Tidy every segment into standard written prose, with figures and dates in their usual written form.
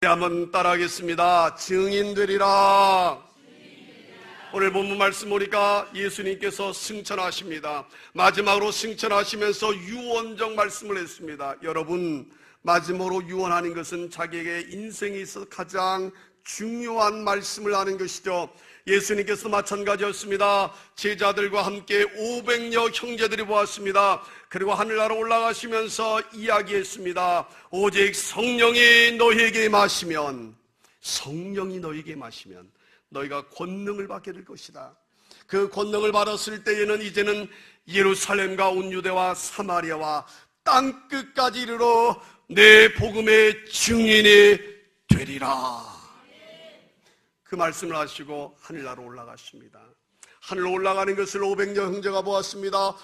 한번 따라하겠습니다. 증인되리라. 오늘 본문 말씀 보니까 예수님께서 승천하십니다. 마지막으로 승천하시면서 유언적 말씀을 했습니다. 여러분, 마지막으로 유언하는 것은 자기에게 인생에 있어서 가장 중요한 말씀을 하는 것이죠. 예수님께서 마찬가지였습니다. 제자들과 함께 500여 형제들이 보았습니다. 그리고 하늘나라 올라가시면서 이야기했습니다. 오직 성령이 너희에게 임하시면, 성령이 너희에게 임하시면 너희가 권능을 받게 될 것이다. 그 권능을 받았을 때에는 이제는 예루살렘과 온 유대와 사마리아와 땅끝까지 이르러 내 복음의 증인이 되리라. 그 말씀을 하시고 하늘나라로 올라가십니다. 하늘로 올라가는 것을 500여 형제가 보았습니다.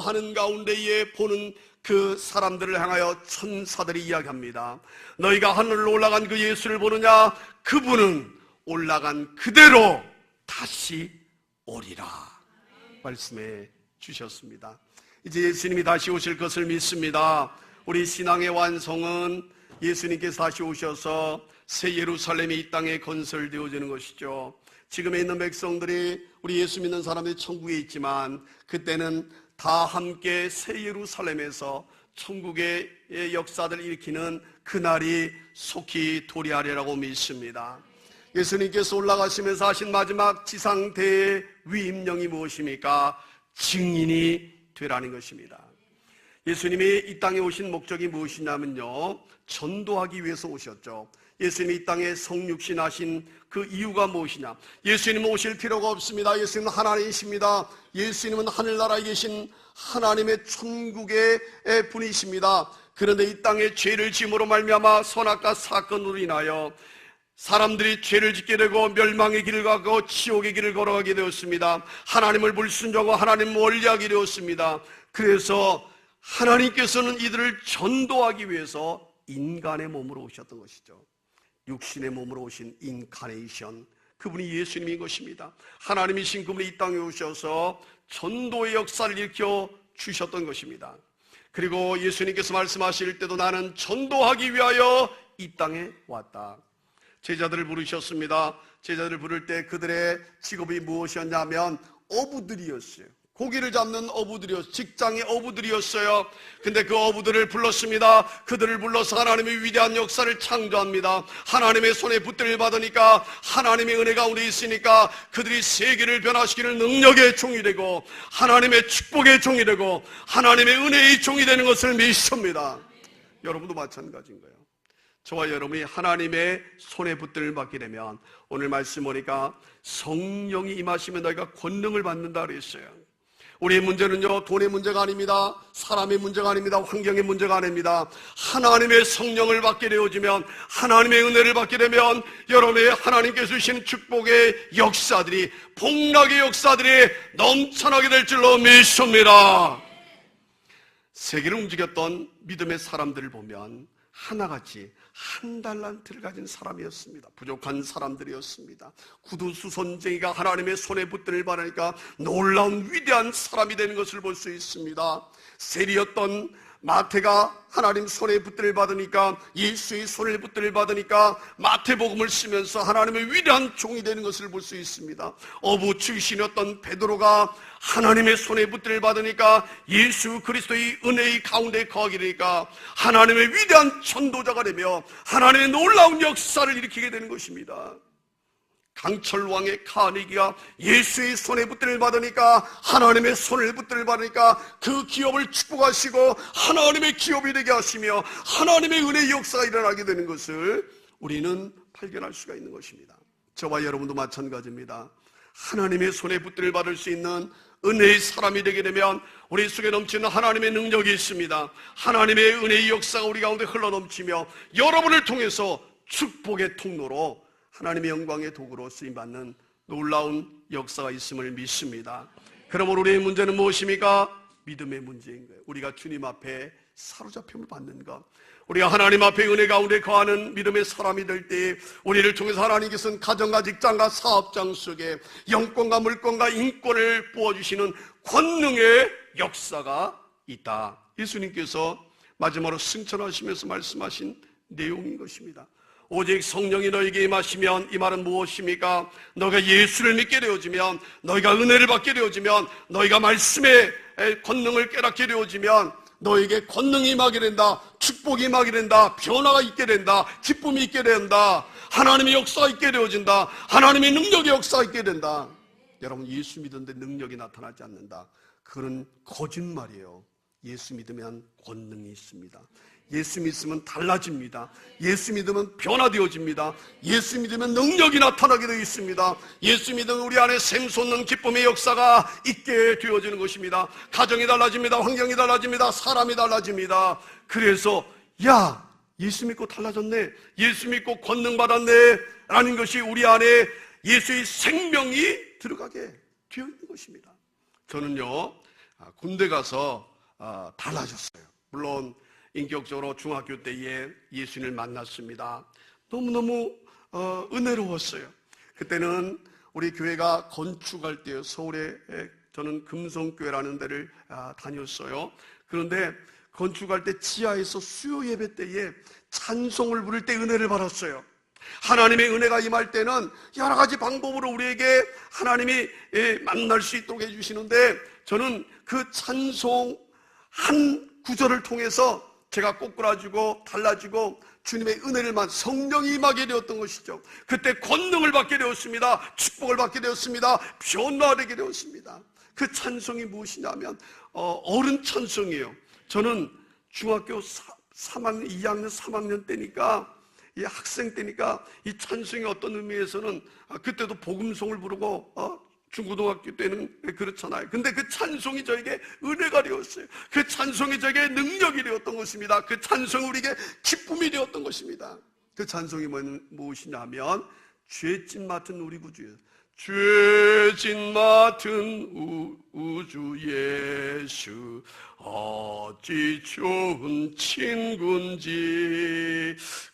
하는 가운데에 보는 그 사람들을 향하여 천사들이 이야기합니다. 너희가 하늘로 올라간 그 예수를 보느냐? 그분은 올라간 그대로 다시 오리라 말씀해 주셨습니다. 이제 예수님이 다시 오실 것을 믿습니다. 우리 신앙의 완성은 예수님께서 다시 오셔서 새 예루살렘이 이 땅에 건설되어지는 것이죠. 지금에 있는 백성들이, 우리 예수 믿는 사람들이 천국에 있지만 그때는 다 함께 새 예루살렘에서 천국의 역사들을 일으키는 그날이 속히 도래하리라고 믿습니다. 예수님께서 올라가시면서 하신 마지막 지상 대위임령이 무엇입니까? 증인이 되라는 것입니다. 예수님이 이 땅에 오신 목적이 무엇이냐면요, 전도하기 위해서 오셨죠. 예수님이 이 땅에 성육신 하신 그 이유가 무엇이냐? 예수님은 오실 필요가 없습니다. 예수님은 하나님이십니다. 예수님은 하늘나라에 계신 하나님의 천국의 분이십니다. 그런데 이 땅에 죄를 지음으로 말미암아 선악과 사건으로 인하여 사람들이 죄를 짓게 되고 멸망의 길을 가고 지옥의 길을 걸어가게 되었습니다. 하나님을 불순종하고 하나님을 멀리하게 되었습니다. 그래서 하나님께서는 이들을 전도하기 위해서 인간의 몸으로 오셨던 것이죠. 육신의 몸으로 오신 인카네이션, 그분이 예수님인 것입니다. 하나님이신 그분이 이 땅에 오셔서 전도의 역사를 일으켜 주셨던 것입니다. 그리고 예수님께서 말씀하실 때도 나는 전도하기 위하여 이 땅에 왔다. 제자들을 부르셨습니다. 제자들을 부를 때 그들의 직업이 무엇이었냐면 어부들이었어요. 고기를 잡는 어부들이었어요. 직장의 어부들이었어요. 근데 그 어부들을 불렀습니다. 그들을 불러서 하나님의 위대한 역사를 창조합니다. 하나님의 손에 붙들을 받으니까, 하나님의 은혜 가운데 있으니까 그들이 세계를 변화시키는 능력의 종이 되고 하나님의 축복의 종이 되고 하나님의 은혜의 종이 되는 것을 믿습니다. 여러분도 마찬가지인 거예요. 저와 여러분이 하나님의 손에 붙들을 받게 되면, 오늘 말씀 보니까 성령이 임하시면 너희가 권능을 받는다 그랬어요. 우리의 문제는요, 돈의 문제가 아닙니다. 사람의 문제가 아닙니다. 환경의 문제가 아닙니다. 하나님의 성령을 받게 되어지면, 하나님의 은혜를 받게 되면 여러분의 하나님께서 주신 축복의 역사들이, 복락의 역사들이 넘쳐나게 될 줄로 믿습니다. 세계를 움직였던 믿음의 사람들을 보면 하나같이 한 달란트를 가진 사람이었습니다. 부족한 사람들이었습니다. 구두수선쟁이가 하나님의 손에 붙들을 받으니까 놀라운 위대한 사람이 되는 것을 볼 수 있습니다. 세리였던 마태가 하나님 손에 붙들을 받으니까, 예수의 손에 붙들을 받으니까 마태복음을 쓰면서 하나님의 위대한 종이 되는 것을 볼 수 있습니다. 어부 출신이었던 베드로가 하나님의 손에 붙들을 받으니까 예수 그리스도의 은혜의 가운데 거하게 되니까 하나님의 위대한 전도자가 되며 하나님의 놀라운 역사를 일으키게 되는 것입니다. 강철왕의 카네기가 예수의 손에 붙들을 받으니까, 하나님의 손을 붙들을 받으니까 그 기업을 축복하시고 하나님의 기업이 되게 하시며 하나님의 은혜의 역사가 일어나게 되는 것을 우리는 발견할 수가 있는 것입니다. 저와 여러분도 마찬가지입니다. 하나님의 손에 붙들을 받을 수 있는 은혜의 사람이 되게 되면 우리 속에 넘치는 하나님의 능력이 있습니다. 하나님의 은혜의 역사가 우리 가운데 흘러넘치며 여러분을 통해서 축복의 통로로 하나님의 영광의 도구로 쓰임받는 놀라운 역사가 있음을 믿습니다. 그러므로 우리의 문제는 무엇입니까? 믿음의 문제인 거예요. 우리가 주님 앞에 사로잡힘을 받는 것, 우리가 하나님 앞에 은혜 가운데 거하는 믿음의 사람이 될 때 우리를 통해서 하나님께서는 가정과 직장과 사업장 속에 영권과 물권과 인권을 부어주시는 권능의 역사가 있다. 예수님께서 마지막으로 승천하시면서 말씀하신 내용인 것입니다. 오직 성령이 너에게 임하시면, 이 말은 무엇입니까? 너가 예수를 믿게 되어지면, 너희가 은혜를 받게 되어지면, 너희가 말씀의 권능을 깨닫게 되어지면 너에게 권능이 임하게 된다, 축복이 임하게 된다, 변화가 있게 된다, 기쁨이 있게 된다, 하나님의 역사가 있게 되어진다, 하나님의 능력의 역사가 있게 된다. 여러분, 예수 믿는데 능력이 나타나지 않는다, 그건 거짓말이에요. 예수 믿으면 권능이 있습니다. 예수 믿으면 달라집니다. 예수 믿으면 변화되어집니다. 예수 믿으면 능력이 나타나게 되어 있습니다. 예수 믿으면 우리 안에 샘솟는 기쁨의 역사가 있게 되어지는 것입니다. 가정이 달라집니다. 환경이 달라집니다. 사람이 달라집니다. 그래서 야, 예수 믿고 달라졌네, 예수 믿고 권능 받았네 라는 것이 우리 안에 예수의 생명이 들어가게 되어 있는 것입니다. 저는요, 군대 가서 달라졌어요. 물론 인격적으로 중학교 때에 예수님을 만났습니다. 너무너무 은혜로웠어요. 그때는 우리 교회가 건축할 때요, 서울에 저는 금성교회라는 데를 다녔어요. 그런데 건축할 때 지하에서 수요 예배 때에 찬송을 부를 때 은혜를 받았어요. 하나님의 은혜가 임할 때는 여러 가지 방법으로 우리에게 하나님이 만날 수 있도록 해주시는데, 저는 그 찬송 한 구절을 통해서 제가 꼬꾸라지고 달라지고 주님의 은혜를 받, 성령이 임하게 되었던 것이죠. 그때 권능을 받게 되었습니다. 축복을 받게 되었습니다. 변화되게 되었습니다. 그 찬송이 무엇이냐면 어른 찬송이에요. 저는 중학교 3학년, 2학년, 3학년 때니까, 이 학생 때니까 이 찬송이 어떤 의미에서는 그때도 복음송을 부르고 중고등학교 때는 그렇잖아요. 근데 그 찬송이 저에게 은혜가 되었어요. 그 찬송이 저에게 능력이 되었던 것입니다. 그 찬송이 우리에게 기쁨이 되었던 것입니다. 그 찬송이 무엇이냐면 죄짐 맡은 우리 구주예요. 죄짐 맡은 우주 예수, 어찌 좋은 친구인지.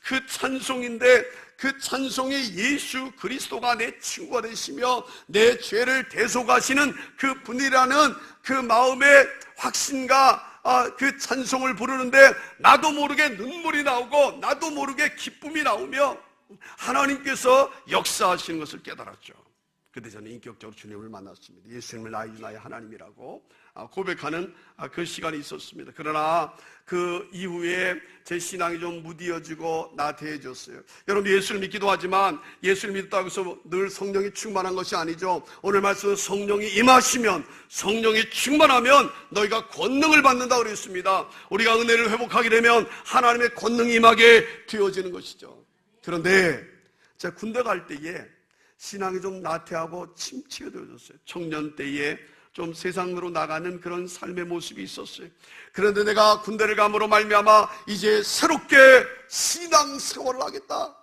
그 찬송인데, 그 찬송이 예수 그리스도가 내 친구가 되시며 내 죄를 대속하시는 그 분이라는 그 마음의 확신과 그 찬송을 부르는데, 나도 모르게 눈물이 나오고 나도 모르게 기쁨이 나오며 하나님께서 역사하시는 것을 깨달았죠. 그때 저는 인격적으로 주님을 만났습니다. 예수님을 나의 하나님이라고 고백하는 그 시간이 있었습니다. 그러나 그 이후에 제 신앙이 좀 무디어지고 나태해졌어요. 여러분, 예수를 믿기도 하지만 예수를 믿었다고 해서 늘 성령이 충만한 것이 아니죠. 오늘 말씀은 성령이 임하시면, 성령이 충만하면 너희가 권능을 받는다고 그랬습니다. 우리가 은혜를 회복하게 되면 하나님의 권능이 임하게 되어지는 것이죠. 그런데 제가 군대 갈 때에 신앙이 좀 나태하고 침체가 되어졌어요. 청년 때에 좀 세상으로 나가는 그런 삶의 모습이 있었어요. 그런데 내가 군대를 감으로 말미암아 이제 새롭게 신앙생활을 하겠다.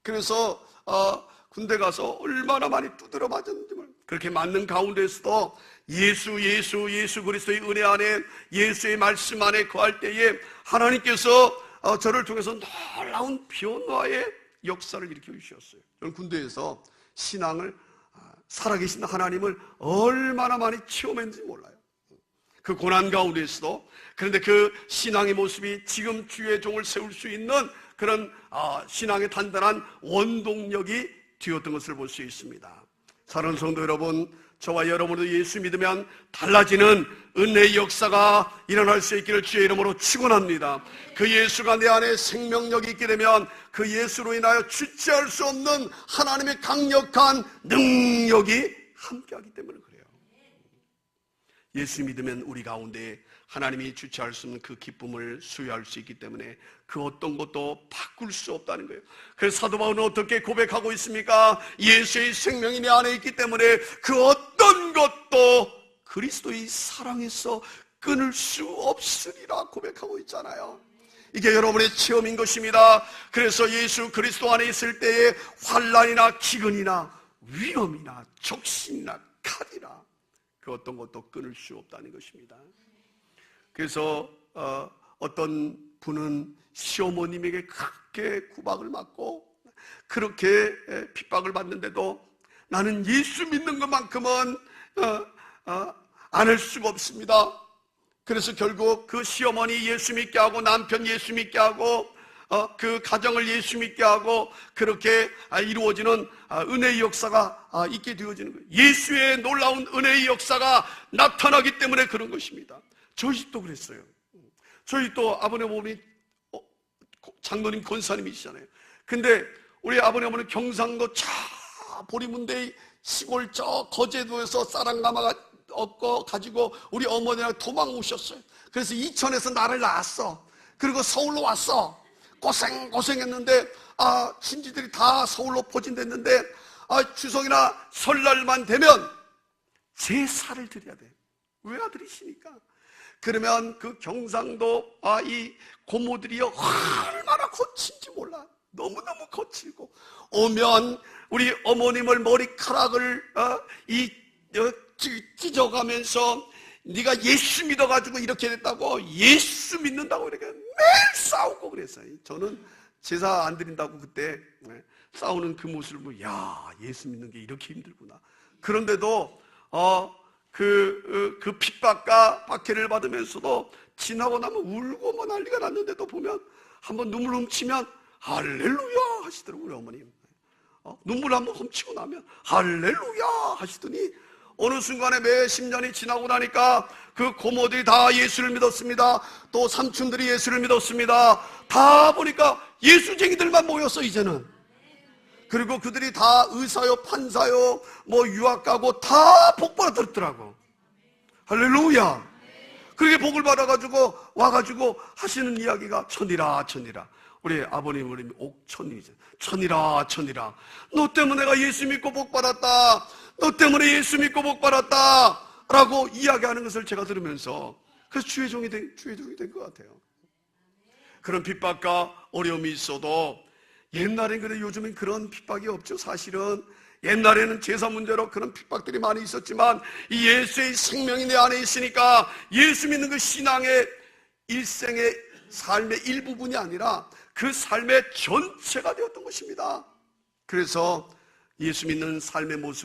그래서 군대 가서 얼마나 많이 두드려 맞았는지 그렇게 맞는 가운데서도 예수 그리스도의 은혜 안에, 예수의 말씀 안에 거할 때에 하나님께서 저를 통해서 놀라운 변화의 역사를 일으켜 주셨어요. 저는 군대에서 신앙을, 살아계신 하나님을 얼마나 많이 체험했는지 몰라요. 그 고난 가운데서도. 그런데 그 신앙의 모습이 지금 주의 종을 세울 수 있는 그런 신앙의 단단한 원동력이 되었던 것을 볼 수 있습니다. 사랑하는 성도 여러분, 저와 여러분도 예수 믿으면 달라지는 은혜의 역사가 일어날 수 있기를 주의 이름으로 축원합니다. 그 예수가 내 안에 생명력이 있게 되면 그 예수로 인하여 주체할 수 없는 하나님의 강력한 능력이 함께하기 때문에 그래요. 예수 믿으면 우리 가운데 하나님이 주체할 수 없는 그 기쁨을 수여할 수 있기 때문에 그 어떤 것도 바꿀 수 없다는 거예요. 그래서 사도 바울은 어떻게 고백하고 있습니까? 예수의 생명이 내 안에 있기 때문에 그 어떤 것도 그리스도의 사랑에서 끊을 수 없으리라 고백하고 있잖아요. 이게 여러분의 체험인 것입니다. 그래서 예수 그리스도 안에 있을 때에 환난이나 기근이나 위험이나 적신이나 칼이나 그 어떤 것도 끊을 수 없다는 것입니다. 그래서 어떤 분은 시어머님에게 그렇게 구박을 받고 그렇게 핍박을 받는데도 나는 예수 믿는 것만큼은 안 할 수가 없습니다. 그래서 결국 그 시어머니 예수 믿게 하고 남편 예수 믿게 하고 그 가정을 예수 믿게 하고 그렇게 이루어지는 은혜의 역사가 있게 되어지는 거예요. 예수의 놀라운 은혜의 역사가 나타나기 때문에 그런 것입니다. 저희 집도 그랬어요. 저희 또 아버님 어머니 장로님 권사님이시잖아요. 근데 우리 아버님 어머니 경상도 저 보리문대 시골 저 거제도에서 쌀 가마가 얻고 가지고 우리 어머니랑 도망 오셨어요. 그래서 이천에서 나를 낳았어. 그리고 서울로 왔어. 고생했는데 친지들이 다 서울로 포진됐는데 추석이나 설날만 되면 제사를 드려야 돼. 외아들이시니까. 그러면 그 경상도 이 고모들이요 얼마나 거친지 몰라. 너무너무 거칠고 오면 우리 어머님을 머리카락을 찢어가면서 네가 예수 믿어가지고 이렇게 됐다고, 예수 믿는다고 이렇게 매일 싸우고 그랬어요. 저는 제사 안 드린다고 그때 싸우는 그 모습을 보고 야, 예수 믿는 게 이렇게 힘들구나. 그런데도 그 핍박과 박해를 받으면서도 지나고 나면 울고 뭐 난리가 났는데도 보면 한번 눈물 훔치면 할렐루야 하시더라고요, 우리 어머님. 눈물 한번 훔치고 나면 할렐루야 하시더니 어느 순간에 몇십 년이 지나고 나니까 그 고모들이 다 예수를 믿었습니다. 또 삼촌들이 예수를 믿었습니다. 다 보니까 예수쟁이들만 모였어 이제는. 그리고 그들이 다 의사요 판사요 뭐 유학 가고 다 복 받았더라고. 할렐루야. 그렇게 복을 받아가지고 와가지고 하시는 이야기가 천이라 우리 아버님 우리 옥천이죠. 천이라 너 때문에 내가 예수 믿고 복 받았다. 너 때문에 예수 믿고 복 받았다 라고 이야기하는 것을 제가 들으면서 그래서 주의 종이 된 것 같아요. 그런 핍박과 어려움이 있어도 옛날엔 그래, 요즘엔 그런 핍박이 없죠. 사실은 옛날에는 제사 문제로 그런 핍박들이 많이 있었지만 이 예수의 생명이 내 안에 있으니까 예수 믿는 그 신앙의 일생의 삶의 일부분이 아니라 그 삶의 전체가 되었던 것입니다. 그래서 예수 믿는 삶의 모습